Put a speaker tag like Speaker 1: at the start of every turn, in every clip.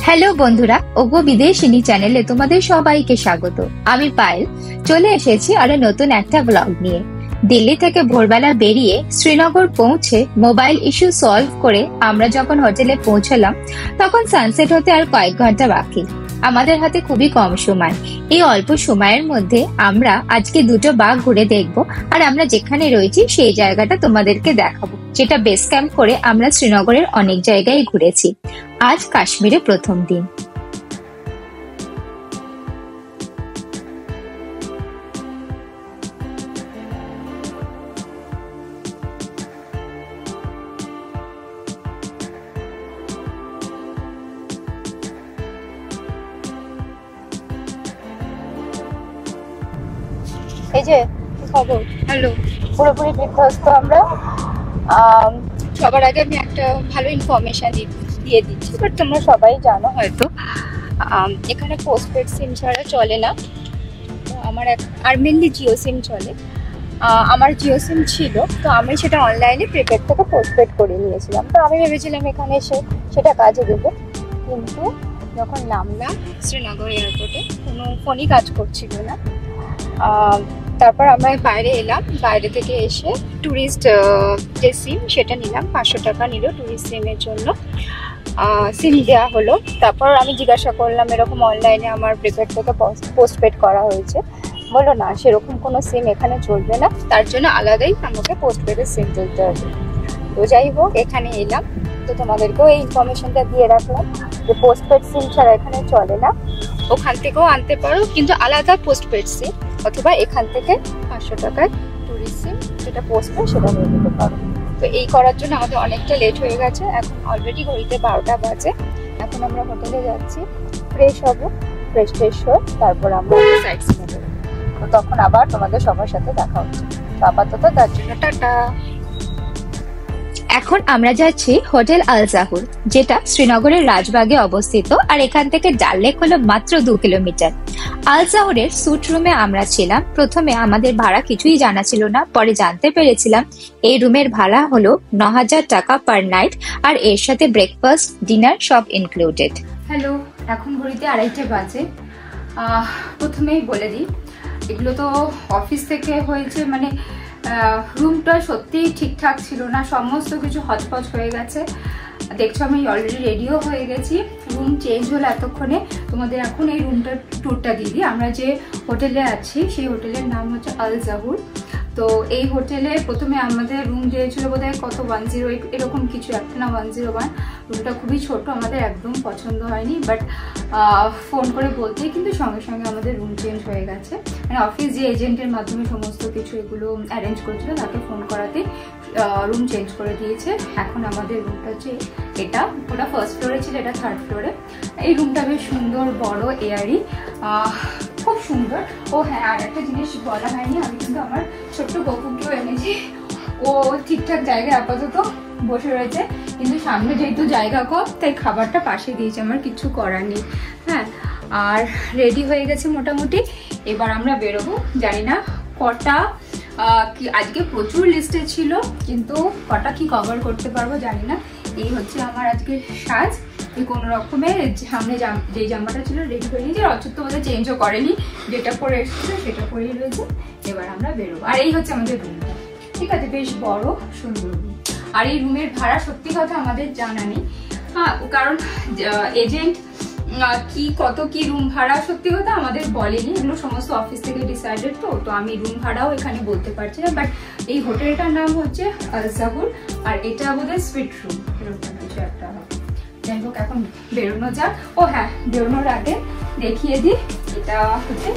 Speaker 1: Hello বন্ধুরা, ওগো বিদেশিনী চ্যানেলে তোমাদের সবাইকে স্বাগত। আমি পায়েল চলে এসেছি আরো নতুন একটা ব্লগ নিয়ে। দিল্লি থেকে ভোরবেলা বেরিয়ে শ্রীনগর পৌঁছে মোবাইল ইস্যু সলভ করে আমরা যখন হোটেলে পৌঁছলাম তখন সানসেট হতে আর কয়েক ঘন্টা বাকি। আমাদের হাতে খুবই কম সময়। এই অল্প সময়ের মধ্যে আমরা আজকে দুটো বাগ ঘুরে দেখব, আর আমরা যেখানে রয়েছি সেই জায়গাটা তোমাদেরকে দেখাবো, যেটা বেস ক্যাম্প করে আমরা শ্রীনগরের অনেক জায়গায় ঘুরেছি। আজ কাশ্মীরে প্রথম দিন। এই যে খবর, হ্যালো, পুরোপুরি বিধ্বস্ত আমরা। সবার আগে আমি একটা ভালো ইনফরমেশন দিয়ে দিচ্ছি, বাট তোমরা সবাই জানো হয়তো এখানে পোস্টপেড সিম ছাড়া চলে না। আমার আর মেনলি জিও সিম চলে। আমার জিও সিম ছিল, তো আমি সেটা অনলাইনে প্রিপেড থেকে পোস্টপেড করে নিয়েছিলাম। তো আমি ভেবেছিলাম এখানে এসে সেটা কাজে দেবে, কিন্তু যখন নামলাম শ্রীনগর এয়ারপোর্টে কোনো ফোনই কাজ করছিল না। তারপর আমরা বাইরে এলাম, বাইরে থেকে এসে ট্যুরিস্ট যে সিম সেটা নিলাম। 500 টাকা নিল ট্যুরিস্ট সিমের জন্য। সিম দেওয়া হলো। তারপর আমি জিজ্ঞাসা করলাম এরকম অনলাইনে আমার প্রিপেড থেকে পোস্টপেড করা হয়েছে। বললো না, সেরকম কোনো সিম এখানে চলবে না, তার জন্য আলাদাই আমাকে পোস্টপেডের সিম তুলতে হবে। তো যাই হোক, এখানে এলাম, তো তোমাদেরকেও এই ইনফরমেশনটা দিয়ে রাখলাম যে পোস্টপেড সিম ছাড়া এখানে চলে না। ওখান থেকেও আনতে পারো, কিন্তু আলাদা পোস্টপেড সিম, অথবা এখান থেকে 500 টাকায় ট্যুরিস্ট সিম যেটা পোস্টপেড সেটা নিয়ে নিতে পারো। তো এই করার জন্য আমাদের অনেকটা লেট হয়ে গেছে। এখন অলরেডি ঘড়িতে 12টা বাজে। এখন আমরা হোটেলে যাচ্ছি, ফ্রেশ হবো, ফ্রেশ হয়ে তারপর আমরা সাইড সিনে যাবো। তো তখন আবার তোমাদের সবার সাথে দেখা হচ্ছে। তো আপাতত তার জন্য টাটা। এখন আমরা যাচ্ছি হোটেল আল জাহুর, যেটা শ্রীনগরের রাজবাগে অবস্থিত, আর এখান থেকে ডাল লেক হলো মাত্র 2 কিলোমিটার। আল জাহুরের স্যুট রুমে আমরা ছিলাম। প্রথমে আমাদের ভাড়া কিছুই জানা ছিল না, পরে জানতে পেরেছিলাম এই রুমের ভাড়া হলো 9000 টাকা পার নাইট, আর এর সাথে ব্রেকফাস্ট, ডিনার সব ইনক্লুডেড। হ্যালো, এখন ঘড়িতে 2:30 বাজে। প্রথমেই বলে দিই, এগুলো তো অফিস থেকে হয়েছে, মানে রুমটা সত্যিই ঠিকঠাক ছিল না, সমস্ত কিছু হচপচ হয়ে গেছে। দেখছো আমি অলরেডি রেডিও হয়ে গেছি, রুম চেঞ্জ হলো এতক্ষণে। তোমাদের এখন এই রুমটার ট্যুরটা দিয়ে দিই। আমরা যে হোটেলে আছি সেই হোটেলের নাম হচ্ছে আল জাহুর। তো এই হোটেলে প্রথমে আমাদের রুম দিয়েছিল বোধহয় কত 108 এরকম কিছু, একটা না 101। রুমটা খুবই ছোট, আমাদের একদম পছন্দ হয়নি, বাট ফোন করে বলতেই কিন্তু সঙ্গে সঙ্গে আমাদের রুম চেঞ্জ হয়ে গেছে। মানে অফিস যে এজেন্টের মাধ্যমে সমস্ত কিছু এগুলো অ্যারেঞ্জ করেছিল, তাকে ফোন করাতে রুম চেঞ্জ করে দিয়েছে। এখন আমাদের রুমটা হচ্ছে এটা, ওটা ফার্স্ট ফ্লোরে ছিল, এটা 3rd ফ্লোরে। এই রুমটা বেশ সুন্দর, বড়, এয়ারি, খুব সুন্দর। ও হ্যাঁ, আর একটা জিনিস বলা হয়নি, আমি কিন্তু আমার ছোট্ট গপুকেও এনেছি। ও ঠিকঠাক জায়গায় আপাতত বসে রয়েছে, কিন্তু সামনে যেহেতু জায়গা কম তাই খাবারটা পাশে দিয়েছে, আমার কিছু করার নেই। হ্যাঁ, আর রেডি হয়ে গেছে মোটামুটি। এবার আমরা বেরোবো। জানি না কটা কি, আজকে প্রচুর লিস্টে ছিল, কিন্তু কটা কি কভার করতে পারবো জানি না। এই হচ্ছে আমার আজকে সাজ। এই কোনো রকমের সামনে যে জামাটা ছিল রেডি করে নিয়েছি, অচুত বোধহয় চেঞ্জও করেনি, যেটা পরে এসেছে সেটা পরেই রয়েছে। এবার আমরা বেরোবো। আর এই হচ্ছে আমাদের রুমটা, ঠিক আছে, বেশ বড় সুন্দর রুম। আর এই রুমের ভাড়া সত্যি কথা আমাদের জানা নেই, হ্যাঁ, কারণ এজেন্ট কত কি রুম ভাড়া সত্যি কথা আমাদের বলেনি, এগুলো সমস্ত অফিস থেকে ডিসাইডেড। তো আমি রুম ভাড়াও এখানে বলতে পারছি না, বাট এই হোটেলটার নাম হচ্ছে আল জাহুর, আর এটা বোধহয় সুইট রুম এরকম কিছু একটা হবে। যাই হোক, এখন বেরোনো যাক। ও হ্যাঁ, বেরোনোর আগে দেখিয়ে দিই, এটা হচ্ছে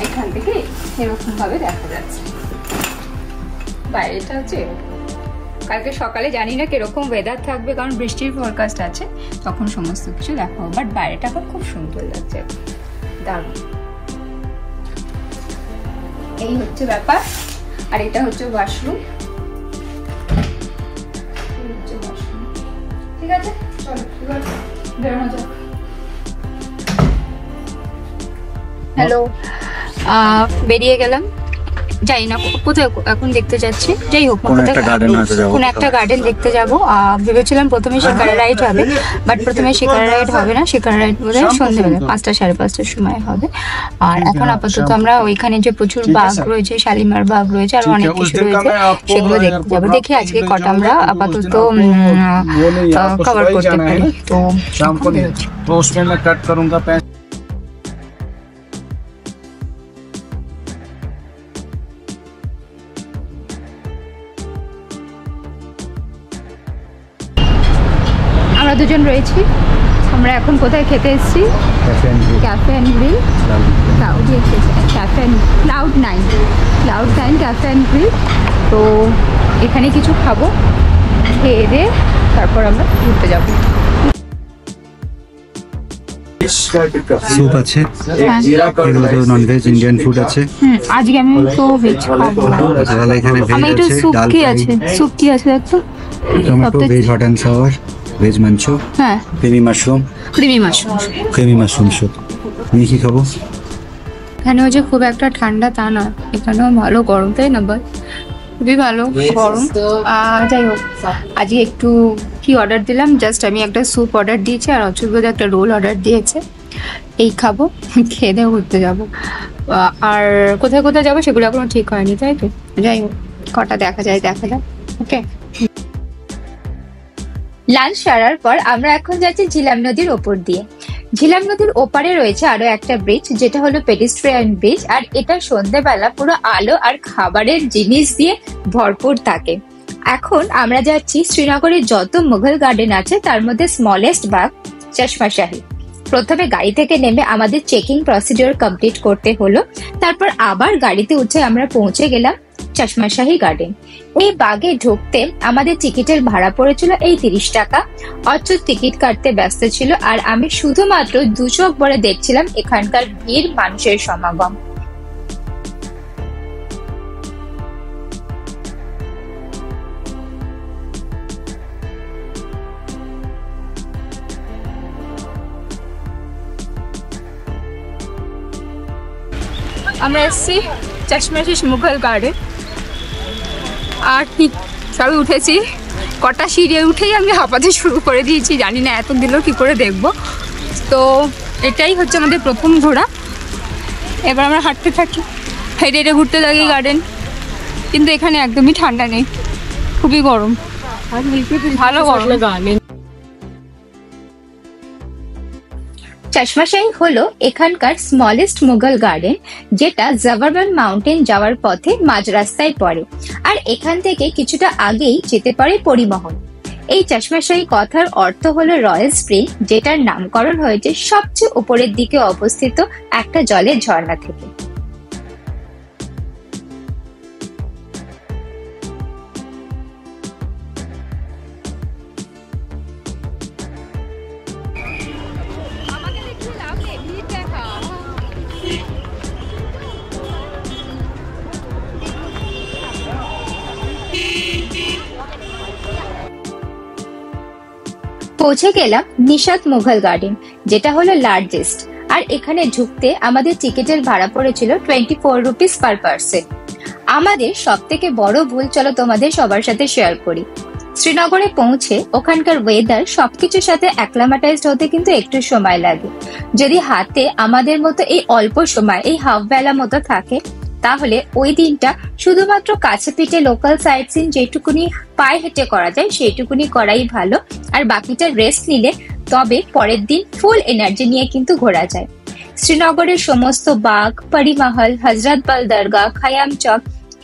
Speaker 1: এখান থেকে এরকম ভাবে দেখা যাচ্ছে। বাইরেটা হচ্ছে এরকম। কালকে সকালে জানি না কিরকম ওয়েদার থাকবে, কারণ বৃষ্টির ফরকাস্ট আছে, তখন সমস্ত কিছু দেখাবো। বাট বাইরেটা এখন খুব সুন্দর লাগছে, দারুণ। এই হচ্ছে ব্যাপার। আর এটা হচ্ছে ওয়াশরুম, ঠিক আছে। চলো এবার বেরোনো যাক। হ্যালো, বেরিয়ে গেলাম। যাই না কোথায় এখন দেখতে যাচ্ছি, যাই হোক কোন একটা গার্ডেন দেখতে যাবো। ভেবেছিলাম প্রথমে শিকারা রাইড হবে, বাট প্রথমে শিকারা রাইড হবে না, শিকারা রাইড বোধহয় সন্ধ্যেবেলা 5টা সাড়ে 5টার সময় হবে। আর এখন আপাতত আমরা ওইখানে যে প্রচুর বাঘ রয়েছে, শালিমার বাঘ রয়েছে, আর অনেক কিছু রয়েছে, সেগুলো দেখতে যাবো। দেখি আজকে কটা আমরা আপাতত কভার করতে পারি। তো আমরা দুজন রয়েছি, আমরা এখন কোথায় খেতে এসেছি? Cafe and grill, cloud nine cafe and grill. তো এখানে কিছু খাবো, খেয়ে দিয়ে তারপর আমরা ঘুরতে যাবো।
Speaker 2: স্যুপ আছে, এগুলো তো ননভেজ ইন্ডিয়ান ফুড আছে।
Speaker 1: আজকে আমি তো ভেজ খাবো।
Speaker 2: আচ্ছা, তাহলে এখানে ভেজ আছে,
Speaker 1: ডাল আছে, স্যুপ কি আছে দেখো?
Speaker 2: Tomato, veg hot and sour, veg manchow,
Speaker 1: হ্যাঁ,
Speaker 2: ক্রিমি মাশরুম স্যুপ। আমি কি খাবো?
Speaker 1: এখানেও যে খুব একটা ঠান্ডা তা না, এখানেও ভালো গরম, তাই না বল? খুবই ভালো গরম। যাই হোক, আজকে একটু কি অর্ডার দিলাম, জাস্ট আমি একটা স্যুপ অর্ডার দিয়েছি আর অচুর একটা রোল অর্ডার দিয়েছে। এই খাবো, খেয়ে দিয়ে ঘুরতে যাবো। আর কোথায় কোথায় যাবো সেগুলো এখনো ঠিক হয়নি, তাই তো? যাই হোক, কটা দেখা যায়। ওকে, লাঞ্চ সারার পর আমরা এখন যাচ্ছি ঝিলাম নদীর ওপর দিয়ে। ঝিলাম নদীর ওপারে রয়েছে আরো একটা ব্রিজ, যেটা হলো পেডিস্ট্রিয়ান ব্রিজ, আর এটা সন্ধ্যেবেলা পুরো আলো আর খাবারের জিনিস দিয়ে ভরপুর থাকে। এখন আমরা যাচ্ছি শ্রীনগরের যত মুঘল গার্ডেন আছে তার মধ্যে স্মলেস্ট বাগ চশমাশাহি। প্রথমে গাড়ি থেকে নেমে আমাদের চেকিং প্রসিডিওর কমপ্লিট করতে হলো, তারপর আবার গাড়িতে উঠে আমরা পৌঁছে গেলাম চশমাশাহি গার্ডেন। এই বাগে ঢুকতে আমাদের টিকিটের ভাড়া পড়েছিল এই 30 টাকা। অচ্যুত টিকিট কাটতে ব্যস্ত ছিল, আর আমি শুধুমাত্র 2 চোখ ভরে দেখছিলাম এখানকার ভিড়, মানুষের সমাগম। আমরা এসেছি চশমাশাহি মুঘল গার্ডেন, আর কি সবে উঠেছি। কটা সিঁড়ি উঠেই আমি হাঁপাতে শুরু করে দিয়েছি, জানি না এত দিলেও কী করে দেখবো। তো এটাই হচ্ছে আমাদের প্রথম ঘোরা। এবার আমরা হাঁটতে থাকি, হেঁটে ঘুরতে থাকি গার্ডেন। কিন্তু এখানে একদমই ঠান্ডা নেই, খুবই গরম, ভালো গরম। চশমাশাহি হলো এখানকার স্মলেস্ট মুঘল গার্ডেন, যেটা জাভারবান মাউন্টেন যাওয়ার পথে মাঝ রাস্তায় পড়ে, আর এখান থেকে কিছুটা আগেই যেতে পারে পরিবহন। এই চশমাশাহি কথার অর্থ হলো রয়্যাল স্প্রিং, যেটার নামকরণ হয়েছে সবচেয়ে উপরের দিকে অবস্থিত একটা জলের ঝর্ণা থেকে। পৌঁছে গেলাম নিশাত মুঘল গার্ডেন, যেটা হলো লার্জেস্ট, আর এখানে ঢুকতে আমাদের টিকিটের ভাড়া পড়েছিল 24 রুপিস পার পার্সন। আমাদের সব থেকে বড় ভুল চলো তোমাদের সবার সাথে শেয়ার করি। শ্রীনগরে পৌঁছে ওখানকার ওয়েদার সবকিছুর সাথে অ্যাক্লামাটাইজড হতে কিন্তু একটু সময় লাগে। যদি হাতে আমাদের মতো এই অল্প সময়, এই হাফ বেলা মতো থাকে, তাহলে ওই দিনটা শুধুমাত্র কাছে পিঠে লোকাল সাইট সিন যেটুকুনি পায়ে হেঁটে করা যায় সেইটুকুনি করাই ভালো, আর বাকিটা রেস্ট নিলে তবে পরের দিন ফুল এনার্জি নিয়ে কিন্তু ঘোরা যায়। শ্রীনগরের সমস্ত বাগ, পরিমহল, হজরতবাল দরগা, খায়াম চক,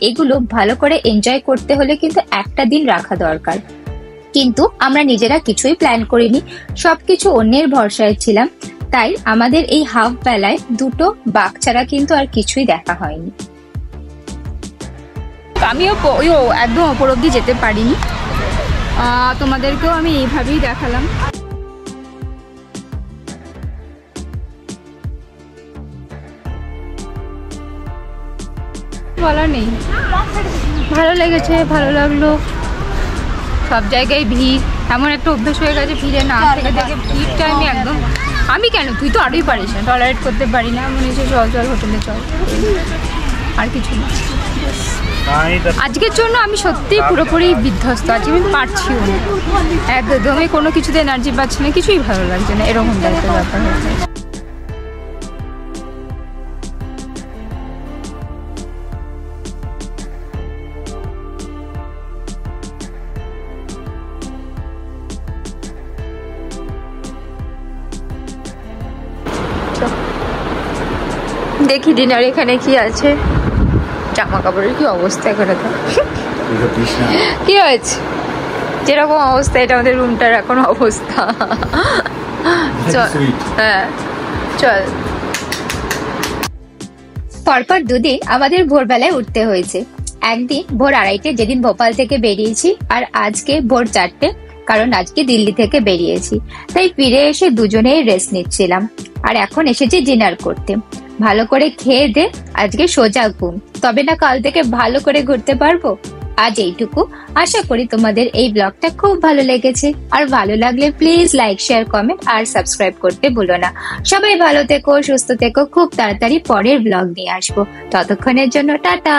Speaker 1: এগুলো ভালো করে এনজয় করতে হলে কিন্তু একটা দিন রাখা দরকার। কিন্তু আমরা নিজেরা কিছুই প্ল্যান করিনি, সবকিছু অন্যের ভরসায় ছিলাম, তাই আমাদের এই হাফ বেলায় 2টো বাঘ ছাড়া কিন্তু আর কিছুই দেখা হয়নি। আমিও একদম ওপর অব্দি যেতে পারিনি, তোমাদেরকেও আমি এইভাবেই দেখালাম। বলার নেই, ভালো লেগেছে, ভালো লাগলো। সব জায়গায় ভিড়, এমন একটা অভ্যেস হয়ে গেছে ভিড়ে না থেকে থেকে ভিড়টা আমি একদম, আমি কেন, তুই তো আরোই পারিস না, টলারেট করতে পারি না। মনে হচ্ছে চল হোটেলে চল।
Speaker 3: আর কিছু না। আজকের জন্য আমি সত্যিই পুরোপুরি বিধ্বস্ত আছি, আমি পারছিও না, একদমই কোনো কিছুতে এনার্জি পাচ্ছি না, কিছুই ভালো লাগছে না, এরকম টাইপের ব্যাপার হয়েছে। দেখি ডিনার এখানে কি আছে, জামা কাপড়ের কি অবস্থা এখানে, তো কি হয়েছে যেরকম অবস্থা, এটা আমাদের রুমটার এখন অবস্থা। চল, হ্যাঁ চল।
Speaker 1: পরপর দুদিন আমাদের ভোরবেলায় উঠতে হয়েছে। একদিন ভোর 2:30 যেদিন ভোপাল থেকে বেরিয়েছি, আর আজকে ভোর 4টে, কারণ আজকে দিল্লি থেকে বেরিয়েছি। তাই ফিরে এসে দুজনেই রেস্ট নিচ্ছিলাম, আর এখন এসেছি ডিনার করতে। ভালো করে খেয়ে দে আজকে সোজা ঘুম, তবে না কাল থেকে ভালো করে ঘুরতে পারবো। আজ এইটুকু, আশা করি তোমাদের এই ব্লগটা খুব ভালো লেগেছে, আর ভালো লাগলে প্লিজ লাইক, শেয়ার, কমেন্ট আর সাবস্ক্রাইব করতে ভুলো না। সবাই ভালো থেকো, সুস্থ থেকো, খুব তাড়াতাড়ি পরের ব্লগ নিয়ে আসবো। ততক্ষণের জন্য টাটা।